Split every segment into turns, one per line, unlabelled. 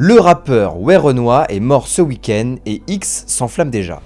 Le rappeur Werenoi est mort ce week-end et X s'enflamme déjà.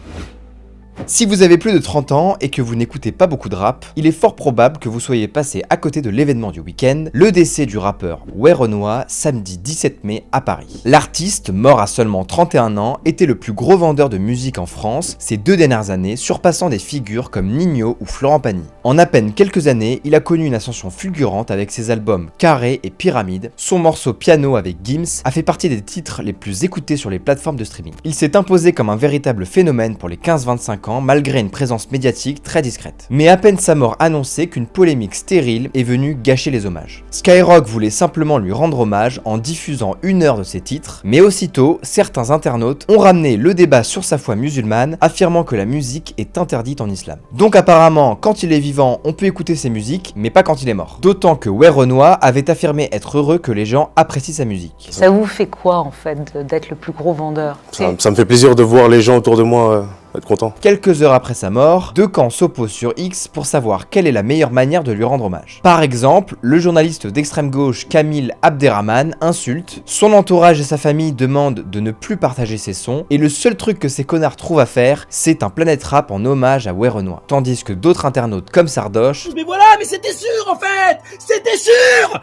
Si vous avez plus de 30 ans et que vous n'écoutez pas beaucoup de rap, il est fort probable que vous soyez passé à côté de l'événement du week-end, le décès du rappeur Werenoi samedi 17 mai à Paris. L'artiste, mort à seulement 31 ans, était le plus gros vendeur de musique en France ces 2 dernières années, surpassant des figures comme Ninho ou Florent Pagny. En à peine quelques années, il a connu une ascension fulgurante avec ses albums Carré et Pyramide. Son morceau Piano avec Gims a fait partie des titres les plus écoutés sur les plateformes de streaming. Il s'est imposé comme un véritable phénomène pour les 15-25 ans malgré une présence médiatique très discrète. Mais à peine sa mort annoncée qu'une polémique stérile est venue gâcher les hommages. Skyrock voulait simplement lui rendre hommage en diffusant 1 heure de ses titres, mais aussitôt, certains internautes ont ramené le débat sur sa foi musulmane, affirmant que la musique est interdite en islam. Donc apparemment, quand il est vivant, on peut écouter ses musiques, mais pas quand il est mort. D'autant que Werenoi avait affirmé être heureux que les gens apprécient sa musique.
Ça vous fait quoi en fait d'être le plus gros vendeur?
Ça me fait plaisir de voir les gens autour de moi être contents.
Quelques heures après sa mort, 2 camps s'opposent sur X pour savoir quelle est la meilleure manière de lui rendre hommage. Par exemple, le journaliste d'extrême gauche Kamil Abderrahmane insulte, son entourage et sa famille demandent de ne plus partager ses sons, et le seul truc que ces connards trouvent à faire, c'est un Planète Rap en hommage à Werenoi. Tandis que d'autres internautes comme Sardoche
mais voilà, mais c'était sûr en fait! C'était sûr!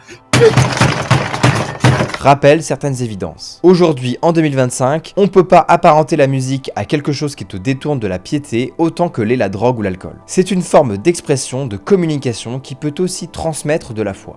rappellent certaines évidences. Aujourd'hui, en 2025, on peut pas apparenter la musique à quelque chose qui te détourne de la piété autant que l'est la drogue ou l'alcool. C'est une forme d'expression, de communication qui peut aussi transmettre de la foi.